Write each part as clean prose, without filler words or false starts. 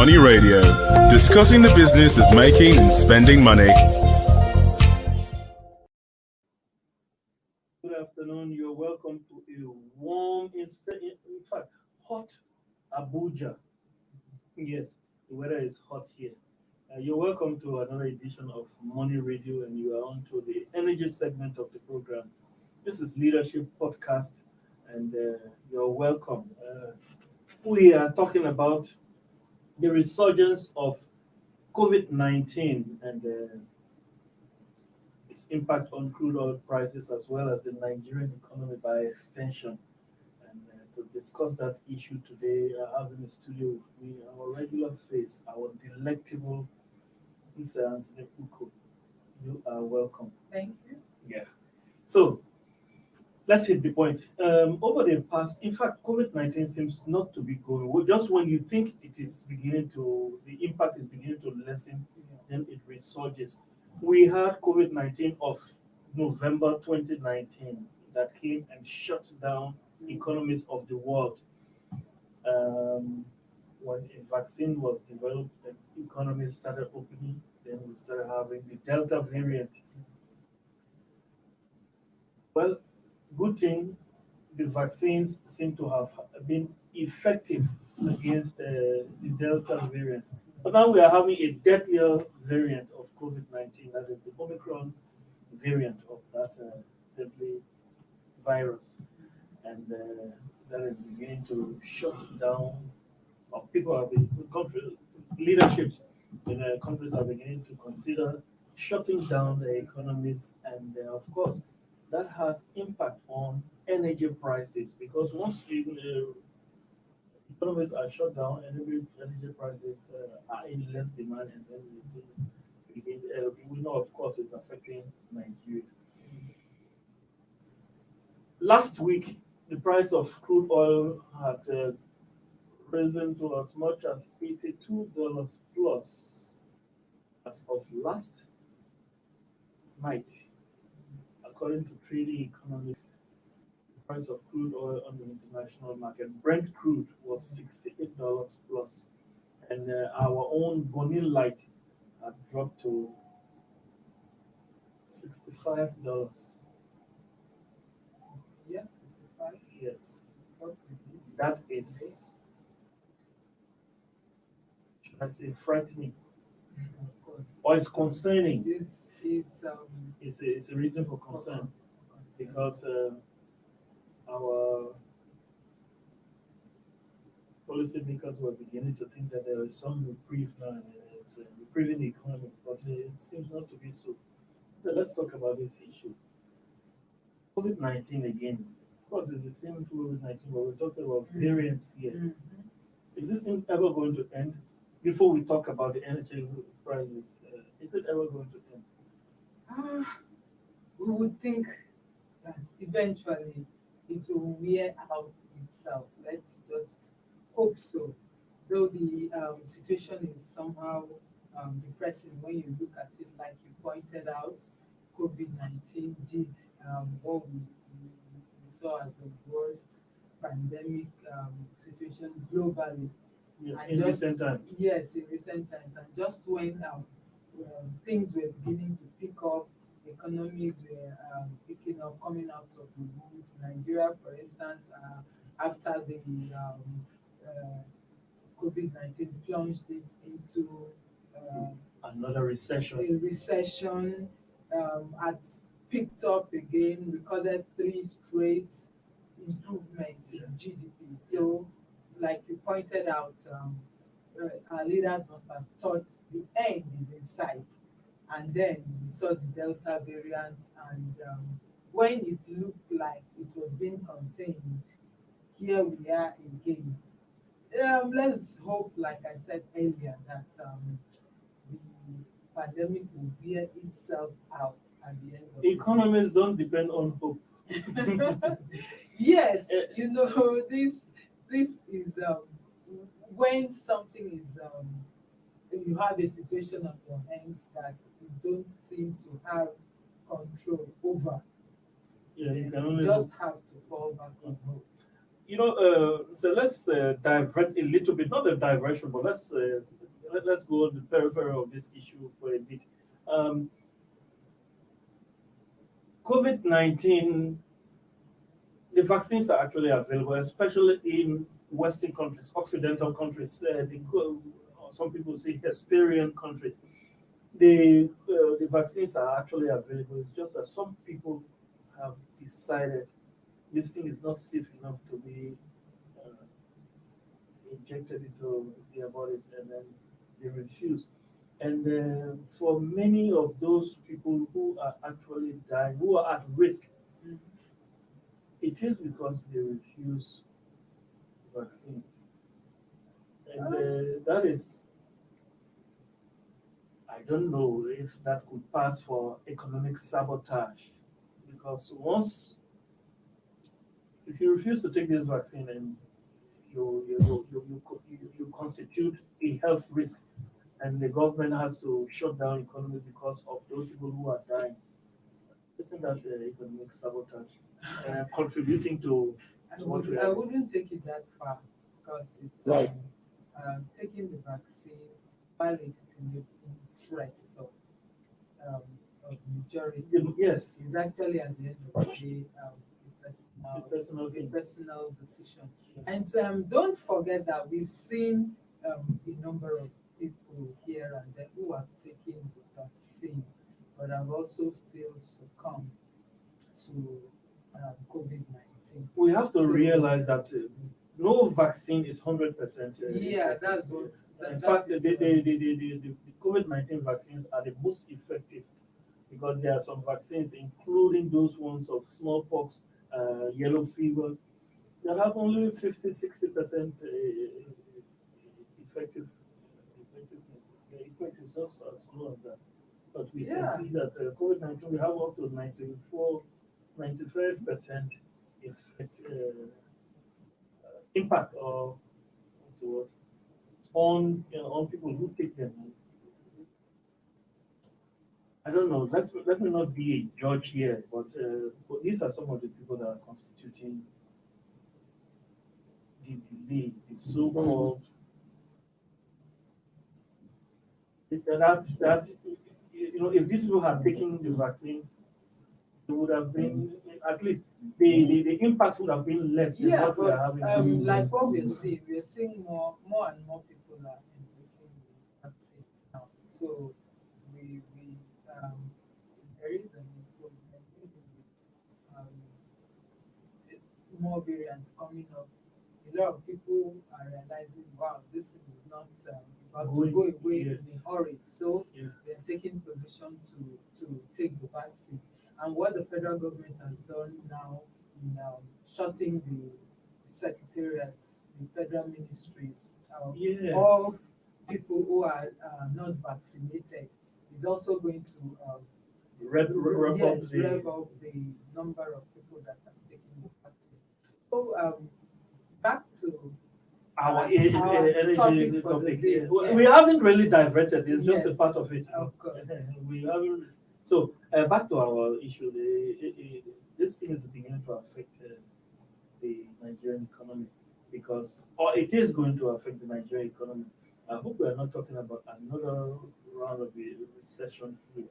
Money Radio, discussing the business of making and spending money. Good afternoon. You're welcome to a warm, in fact, hot Abuja. Yes, the weather is hot here. You're welcome to another edition of Money Radio, and you are on to the energy segment of the program. This is Leadership Podcast, and you're welcome. We are talking about the resurgence of COVID-19 and its impact on crude oil prices, as well as the Nigerian economy by extension. And to discuss that issue today, I have in the studio with me our regular face, our delectable Mr. Anthony Uko. You are welcome. Thank you. Yeah. So let's hit the point. Over the past, in fact, COVID-19 seems not to be going well. Just when you think it is beginning to, the impact is beginning to lessen, then it resurges. We had COVID-19 of November 2019 that came and shut down economies of the world. When a vaccine was developed, the economies started opening, then we started having the Delta variant. Well, good thing, the vaccines seem to have been effective against the Delta variant. But now we are having a deadlier variant of COVID-19, that is the Omicron variant of that deadly virus. And that is beginning to shut down, or people have been, leaderships in countries are beginning to consider shutting down their economies, and of course, that has impact on energy prices, because once economies are shut down, energy prices are in less demand, and then we know, of course, it's affecting Nigeria. Last week, the price of crude oil had risen to as much as $82 plus. As of last night, according to trading economists, the price of crude oil on the international market, Brent crude, was $68 plus, and our own Bonnie Light had dropped to $65. Yes, 65. Yes, that is, should I say, frightening, Of course. or it's concerning. It's a reason for concern, because our policymakers were beginning to think that there is some reprieve now, and it's reprieving the economy, but it seems not to be so. So let's talk about this issue. COVID-19 again. Of course, it's the same COVID-19, but we're talking about variants here. Mhm. Is this thing ever going to end? Before we talk about the energy prices, is it ever going to end? We would think that eventually it will wear out itself. Let's just hope so. Though the situation is somehow depressing when you look at it, like you pointed out, COVID-19 did what we saw as the worst pandemic situation globally. Yes, And in just- recent times. Yes, in recent times. And just when things were beginning to pick up, economies were picking up, coming out of the wood. Nigeria, for instance, after the COVID-19 plunged it into Another recession. a recession, had picked up again, recorded 3 straight improvements in GDP. So, like you pointed out, our leaders must have thought the end is in sight. And then we saw the Delta variant, and when it looked like it was being contained, here we are again. Let's hope, like I said earlier, that the pandemic will bear itself out at the end of the day. Economies don't depend on hope. Yes, this is when something is you have a situation on your hands that you don't seem to have control over. Yeah, you then can only just hope. have to fall back on hope. So let's divert a little bit, not a diversion, but let's let's go on the periphery of this issue for a bit. COVID-19, the vaccines are actually available, especially in Western countries, Occidental countries. Some people say Hesperian countries. The vaccines are actually available. It's just that some people have decided this thing is not safe enough to be injected into their bodies, and then they refuse. And for many of those people who are actually dying, who are at risk, it is because they refuse vaccines. And that is, I don't know if that could pass for economic sabotage. Because if you refuse to take this vaccine and you constitute a health risk, and the government has to shut down economy because of those people who are dying. Isn't that economic sabotage? Contributing to what we I have. wouldn't take it that far because it's Right. taking the vaccine while it is in the interest of majority. Yes. Is actually at the end of the day The personal thing. personal decision. And don't forget that we've seen a number of people here and there who are taking the vaccines, but have also still succumbed to COVID-19. We have to So- realize that no vaccine is 100%. Yeah, that's what. In that fact, is, the COVID-19 vaccines are the most effective because there are some vaccines, including those ones of smallpox, yellow fever, that have only 50-60% effectiveness. The effect is just as low as that. But we Yeah. can see that COVID-19, we have up to 95% effect, impact, or what's the word, on people who take them. I don't know. Let me not be a judge here, but these are some of the people that are constituting the delay, the so-called that if these people had taken the vaccines, it would have been at least the impact would have been less than yeah, what we are but having. like what we're seeing more and more people are embracing the vaccine now. So we there is an improvement with more variants coming up. A lot of people are realizing, wow, this thing is not about to go away in a hurry. So they're taking position to take the vaccine. And what the federal government has done now in shutting the secretariats, the federal ministries, all people who are not vaccinated is also going to rev up the number of people that are taking the vaccine. So back to our topic for the topic. day. We haven't really diverted. It's just a Yes, part of it. of course. We haven't. So back to our issue. This thing is beginning to affect the Nigerian economy or it is going to affect the Nigerian economy. I hope we are not talking about another round of a recession here.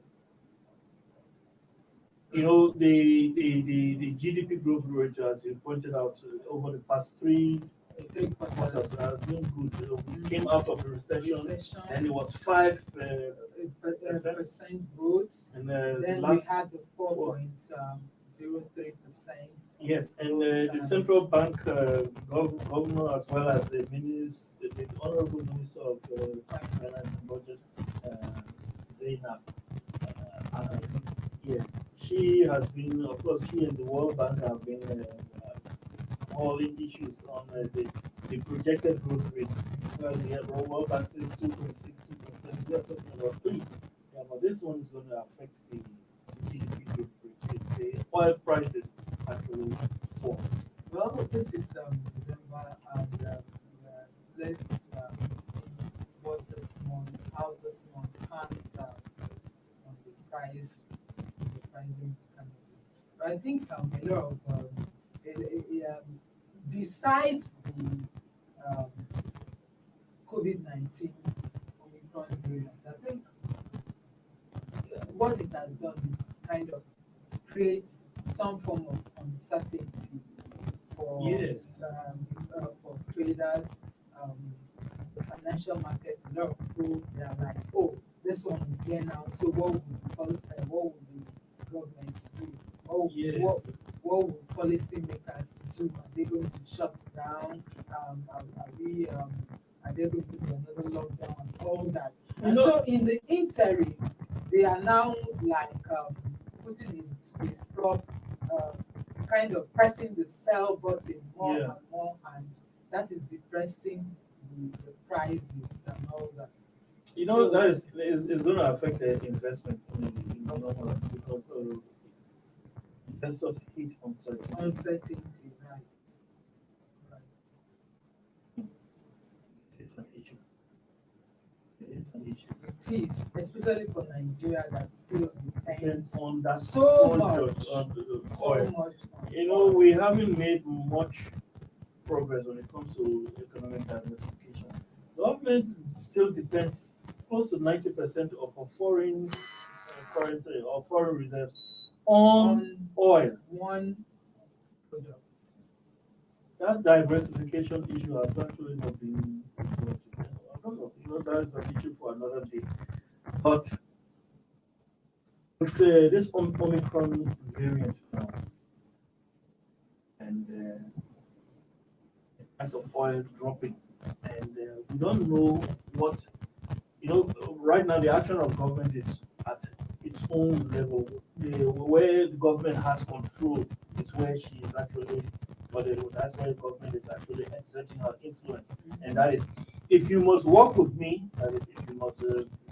The GDP growth rate, as you pointed out, over the past three quarters has been good. We came out of a recession and it was 5% growth. And then we had the 4.03%. Yes, and the central bank governor, as well as the minister, the honorable minister of finance and budget, Zainab, she has been, of course, she and the World Bank have been hauling issues on the projected growth rate. Well, the World Bank says 2.6, 2.7. We are talking about 3. Yeah, but this one is going to affect the GDP growth rate. The oil prices actually fall. Well, this is December, and let's see how this month pans out on the pricing mechanism. But I think a lot of besides the COVID-19 Omicron variant, I think what it has done is kind of create some form of uncertainty for for traders, the financial market. A lot of people, they are like, oh, this one is here now. So what would the government do? What would policymakers do? Are they going to shut down? Are they going to do another lockdown and all that? And so in the interim, they are now like putting in space prop, kind of pressing the sell button more and more, and that is depressing the prices and all that. That is going to affect the investment in because investors hate uncertainty. Uncertainty, right. It's an issue. It's an issue. It is, especially for Nigeria that still depends on that so much on so much. We haven't made much progress when it comes to economic diversification. Government still depends close to 90% of our foreign currency or foreign reserves on oil. One product. That diversification issue has actually not been. I don't know. That's an issue for another day. But with this Omicron variant now, and the price of oil dropping, and we don't know what. Right now the action of government is at its own level. Where the government has control is where she is actually. But that's why the government is actually exerting her influence, and that is, if you must work with me, that is, if you must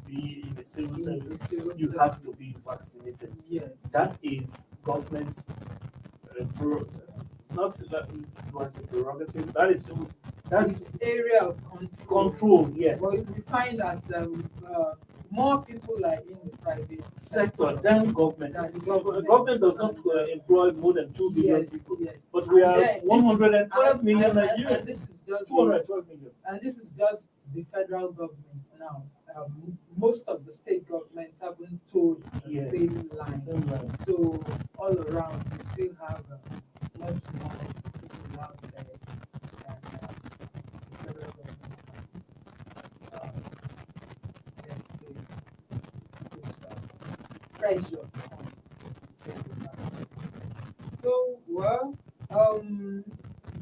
be in the civil service, you have to be vaccinated. Yes. That is government's not that was a prerogative. That's its area of control. Yeah. But we find that more people are in the private sector than government. Government. Government does not employ more than 2 billion people. Yes. But we are 112 million Nigerians. And this is just 212 million. And this is just the federal government now. Most of the state governments haven't told the same line. So all around, we still have much more people out there than the federal government. Let's say, pressure on. So,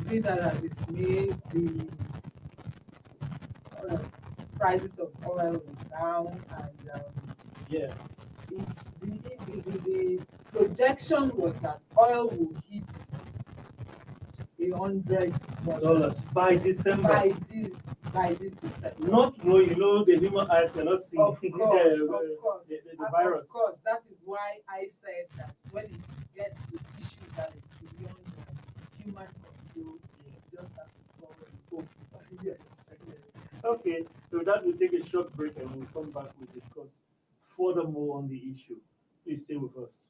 be that as it may, the prices of oil is down, and it's the projection was that oil will hit $100 by December. By this December. Not the human eyes cannot see Of course, the virus. Of course, that is why I said that when it gets to issues that is beyond human control, you just have to follow the hope. Yes. Okay, so that will take a short break and we'll come back. We'll discuss furthermore on the issue. Please stay with us.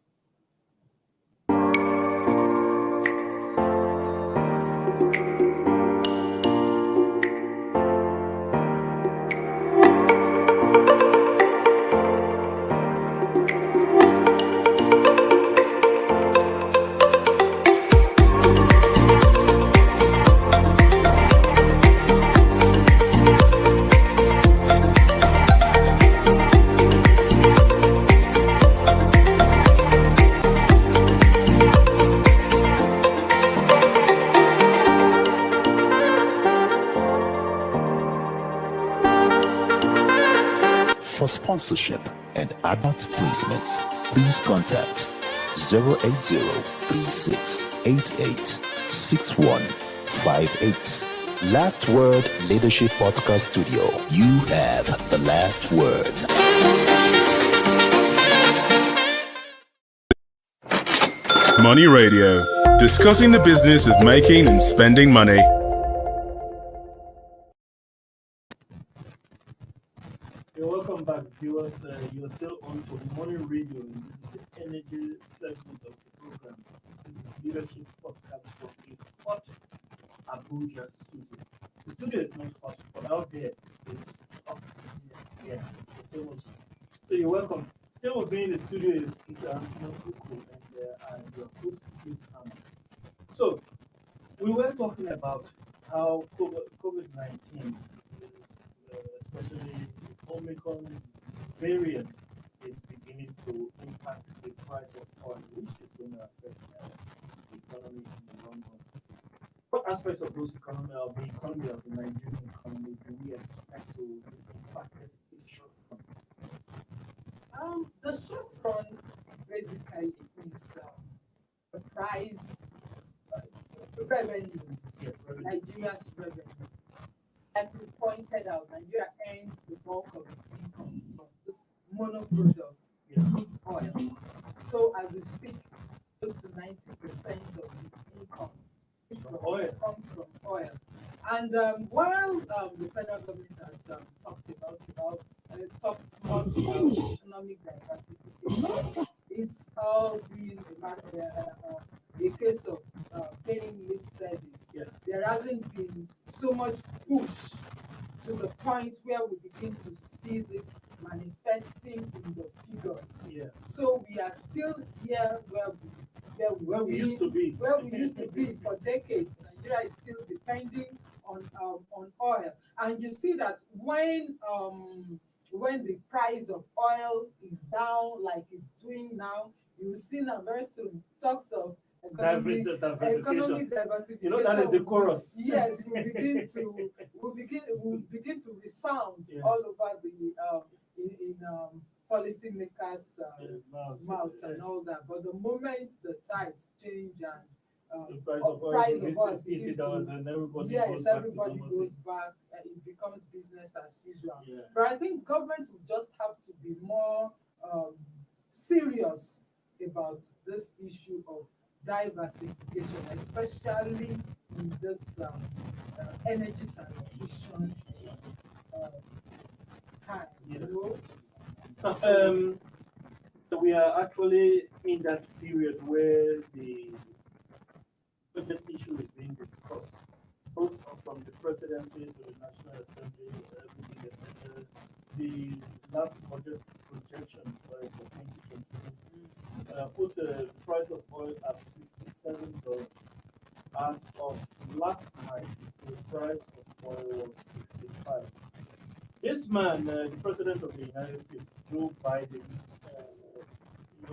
For sponsorship and advert placements, please contact 080-3688-6158. Last Word Leadership Podcast Studio. You have the last word. Money Radio, discussing the business of making and spending money. Welcome back, viewers. You're still on to Money Radio, and this is the energy segment of the program. This is Leadership Podcast from a hot Abuja studio. The studio is not hot, but out there is hot. Yeah, thank you so much. So you're welcome. Still with me in the studio is Antonio Kuku, and I'm your host, Chris Hammer. So we were talking about how COVID-19, especially the Omicron variant, is beginning to impact the price of oil, which is going to affect the economy in the long run. What aspects of the economy of the Nigerian economy do we expect to be impacted in the short run? The short run basically is the price revenues, Yes, revenue. Nigeria's revenues. Like we pointed out, Nigeria earns the bulk of its income from this monoproduct, Yeah. crude oil. So as we speak, close to 90% of its income comes from oil. And while the federal government has talked much about economic diversification, it's all been a case of paying lip service. Yeah. There hasn't been so much push to the point where we begin to see this manifesting in the figures. Yeah. So we are still here Where we used to be. where we used to be for decades. Nigeria is still depending on oil, and you see that when the price of oil is down like it's doing now, you will see now very soon talks of economic diversification. You know, that is the chorus. Yes, will begin to resound all over the in policymakers' mouths and all that. But the moment the tides change and The price of oil is $80 and everybody goes back, it becomes business as usual. Yeah. But I think government will just have to be more serious about this issue of diversification, especially in this energy transition time. Yeah. You know? So we are actually in that period where the budget issue is being discussed, both from the presidency to the National Assembly. The last budget projection for 2022 put the price of oil at $57. As of last night, the price of oil was 65. This man, the president of the United States, Joe Biden,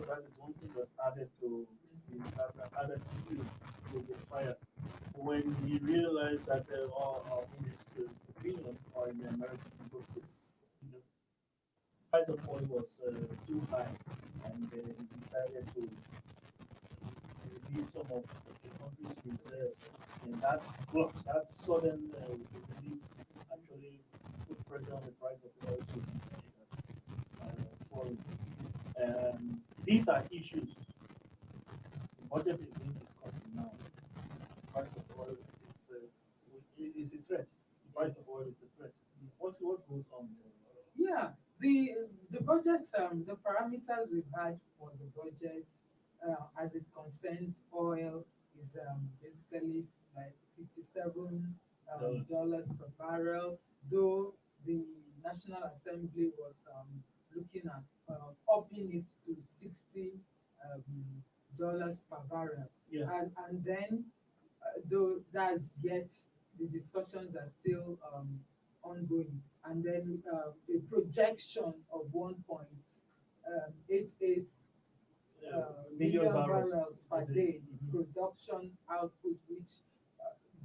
that is one thing that added fuel to the fire when he realized that, in his opinion, or in the American people, the price of oil was too high, and he decided to release some of the country's reserves. And that sudden release actually put pressure on the price of oil to falling. These are issues. The budget is being discussed now. The price of oil is a threat. The price of oil is a threat. What goes on there? Yeah, the budget, the parameters we've had for the budget as it concerns oil is basically like $57 per barrel, though the National Assembly was looking at upping it to $60 per barrel. Yeah. And then though that's yet the discussions are still ongoing, and then a projection of 1.88 million barrels per day production output, which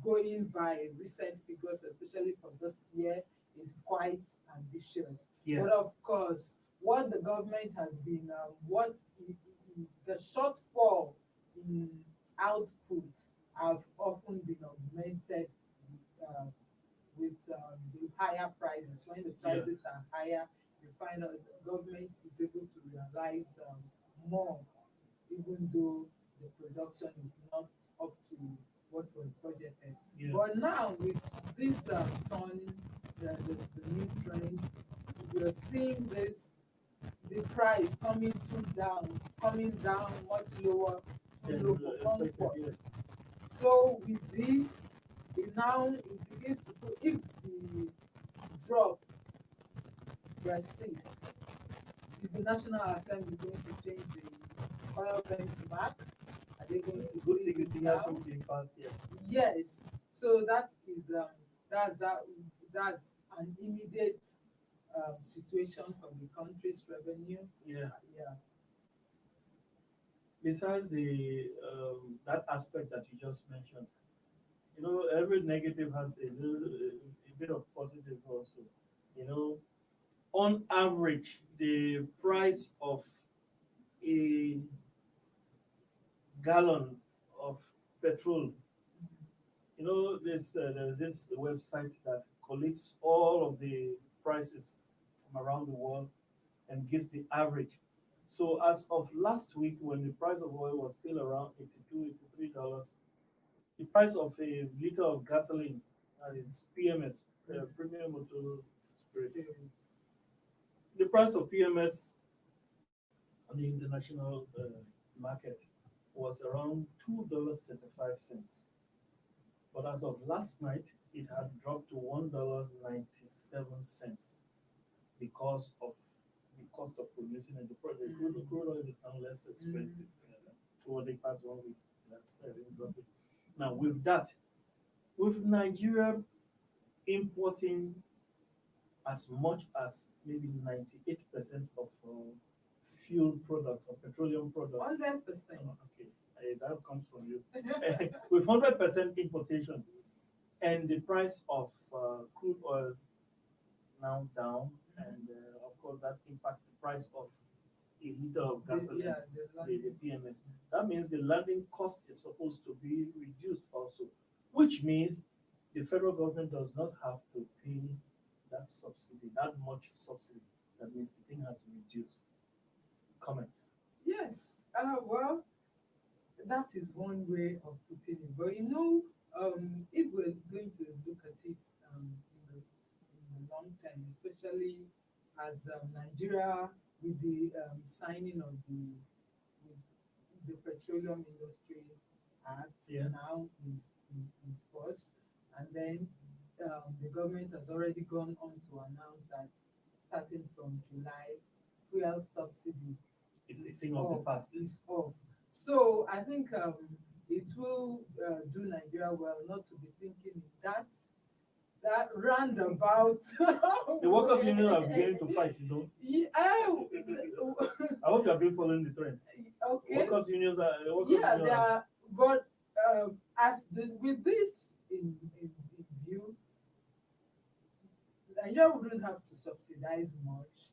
going by recent figures, especially for this year, is quite ambitious. Yeah. But of course, what the government has been, the shortfall in output have often been augmented with the higher prices. When the prices are higher, you find out the government is able to realize more, even though the production is not up to what was budgeted. Yeah. But now with this turn, the new trend, we are seeing the price coming down much lower, too low for comfort. Yes. So with this, it begins to put, if the drop persist. Is the National Assembly going to change the oil benchmark? Are they going to Good bring thing it it hasn't down? been passed yet. Yes. So that's an immediate situation for the country's revenue. Yeah. Yeah. Besides the that aspect that you just mentioned, every negative has a bit of positive also. You know, on average, the price of a gallon of petrol, there's this website that collects all of the prices from around the world and gives the average. So as of last week, when the price of oil was still around $82, $83, the price of a liter of gasoline, that is PMS, premium motor spirit, the price of PMS on the international market was around $2.35. But as of last night, it had dropped to $1.97 because of the cost of producing it. The crude oil is now less expensive toward the past 1 week. That's dropping. Now, with Nigeria importing as much as maybe 98% of fuel product or petroleum product. 100%. Okay, that comes from you. With 100% importation and the price of crude oil now down, and of course that impacts the price of a liter of gasoline, the PMS. That means the landing cost is supposed to be reduced also, which means the federal government does not have to pay that subsidy, that much subsidy. That means the thing has reduced. Comments? Yes. Well, that is one way of putting it. But if we're going to look at it in the long term, especially as Nigeria, with the signing of the Petroleum Industry Act now in force, and then the government has already gone on to announce that starting from July, fuel subsidy It's a thing of the past. is off. So I think it will do Nigeria well not to be thinking that roundabout. The workers' union are beginning to fight, Yeah, I hope you have been following the trend. okay. Workers' unions are. They are, but with this in view, Nigeria wouldn't have to subsidize much,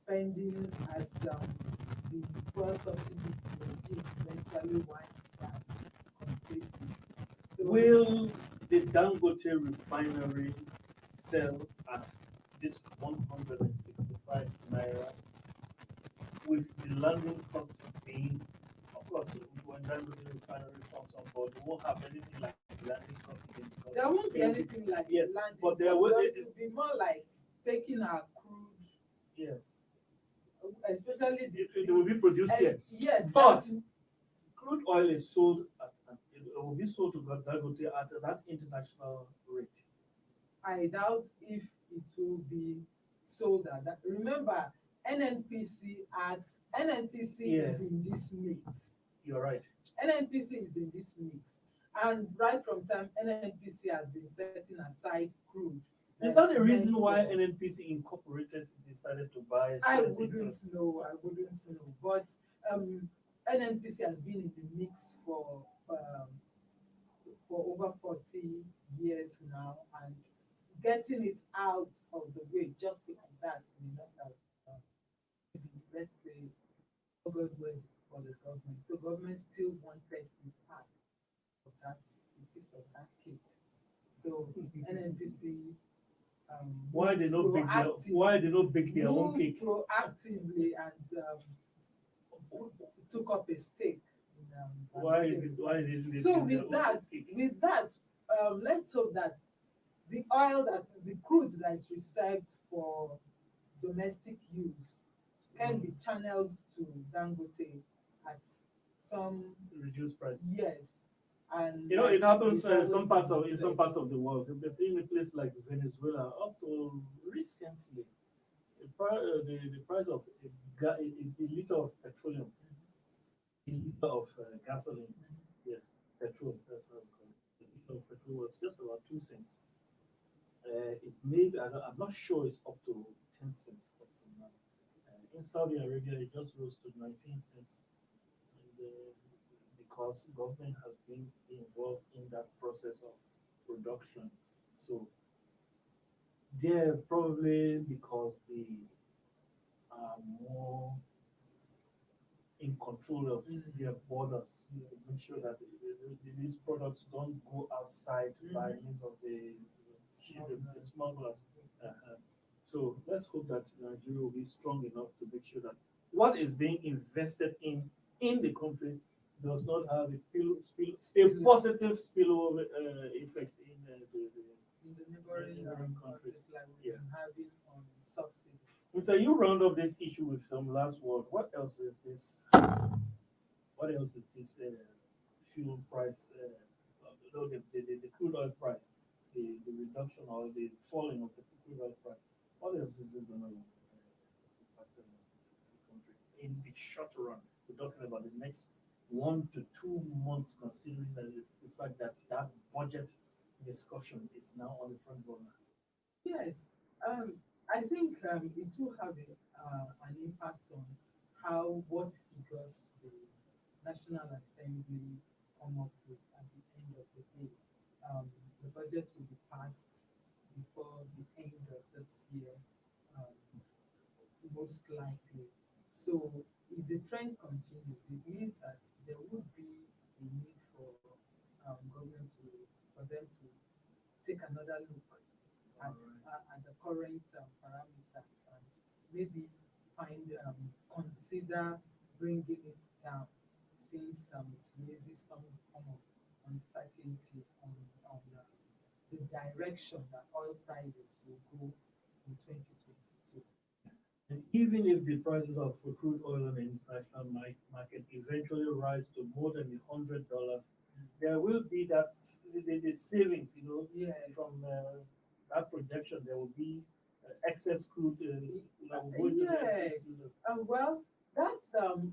pending as the fuel subsidy regime eventually winds down completely. So, Will the Dangote refinery sell at this 165 naira with the landing cost being, of course, when Dangote refinery comes on board, we won't have anything like landing cost again. there won't be anything like Yes, landing, but there will. it will be more like taking our crude, Yes, especially it will be produced here. Yes, But crude oil is sold it will be sold to Dangote at that international rate. I doubt if it will be sold at that. Remember, NNPC Yes. is in this mix. You're right. NNPC is in this mix. And right from time, NNPC has been setting aside crude. Is that the reason why NNPC Incorporated decided to buy? I wouldn't know. But NNPC has been in the mix for over 40 years now, and getting it out of the way just like that may not have, let's say, a good way for the government. The government still wanted to part of that, a piece of that cake. So NNPC. Why they not bake their own cake? Proactively and took up a stake. Why did they So bake their with own that, cake? let's hope that the crude that is reserved for domestic use can be channeled to Dangote at some Reduced price. yes. And it happens in some parts of the world. In a place like Venezuela, up to recently, the price of a liter of petroleum, a liter of gasoline, petrol, that's how we call it. A liter of petrol was just about 2 cents. It may be, I'm not sure it's up to 10 cents up to now. In Saudi Arabia, it just rose to 19 cents. And, because government has been involved in that process of production. So they're probably because they are more in control of their borders, make sure that these products don't go outside by means of the smugglers. So let's hope that Nigeria will be strong enough to make sure that what is being invested in the country does not have a positive spillover effect in the neighboring countries, like we've been having on subsidies. So you round up this issue with some last word. What else is this? What else is this fuel price? The crude oil price, the reduction or the falling of the crude oil price. What else is this going to impact the country in the short run? We're talking about the next 1 to 2 months, considering that the fact that budget discussion is now on the front burner. Yes, I think it will have an impact on what figures the National Assembly come up with at the end of the day. The budget will be passed before the end of this year, most likely. So if the trend continues, it means that there would be a need for government for them to take another look at the current parameters and maybe consider bringing it down, since it raises some form of uncertainty on the direction that oil prices will go in 2022. And even if the prices of crude oil on the international market eventually rise to more than $100, there will be the savings, Yes. from that projection. There will be excess crude. Yes. Well, that's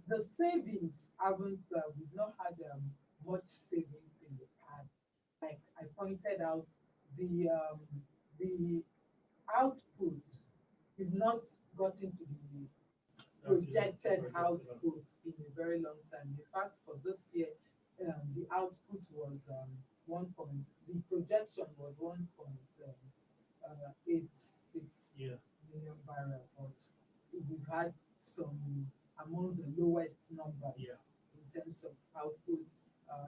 the savings we've not had much savings in the past. Like I pointed out, the output, we've not gotten to the projected output in a very long time. In fact, for this year, the output was the projection was 1.86 million barrels, but we've had some among the lowest numbers in terms of output.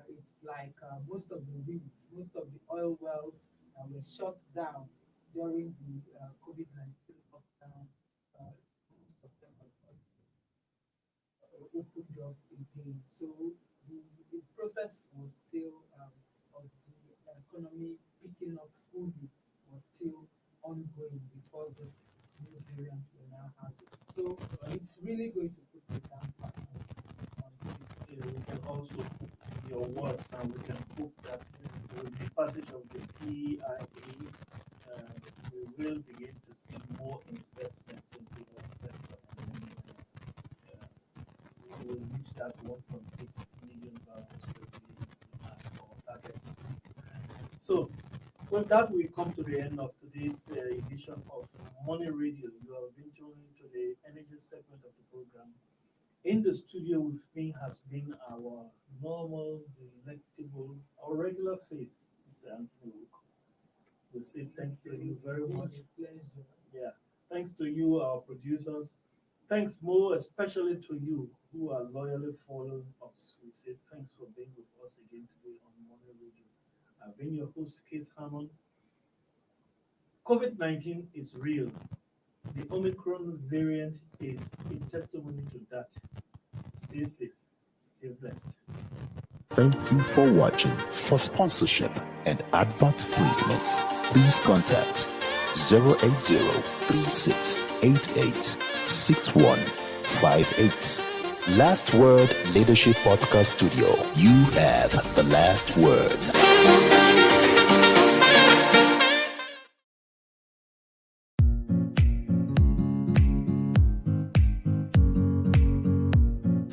It's like most of the rigs, most of the oil wells were shut down during the COVID-19 lockdown. Most of them opened up again. So the process was still of the economy picking up fully was still ongoing before this new variant we now have. So it's really going to put a damper on it. We can also put your words, and we can hope that with the passage of the PIA, we will begin to see more investments in the sector. We will reach that 1.8 million barrels per day target. So, with that, we come to the end of today's edition of Money Radio. You have been tuned into the energy segment of the program. In the studio with me has been our normal, delectable, our regular face, Mr. Anthony Wook. We say thanks to you very much. Yeah, thanks to you, our producers. Thanks more especially to you who are loyally following us. We say thanks for being with us again today on Money Radio. I've been your host, Case Hammond. COVID-19 is real. The Omicron variant is a testimony to that. Stay safe, stay blessed. Thank you for watching. For sponsorship and advert placements, please contact 080-3688-6158. Last Word Leadership Podcast Studio. You have the last word.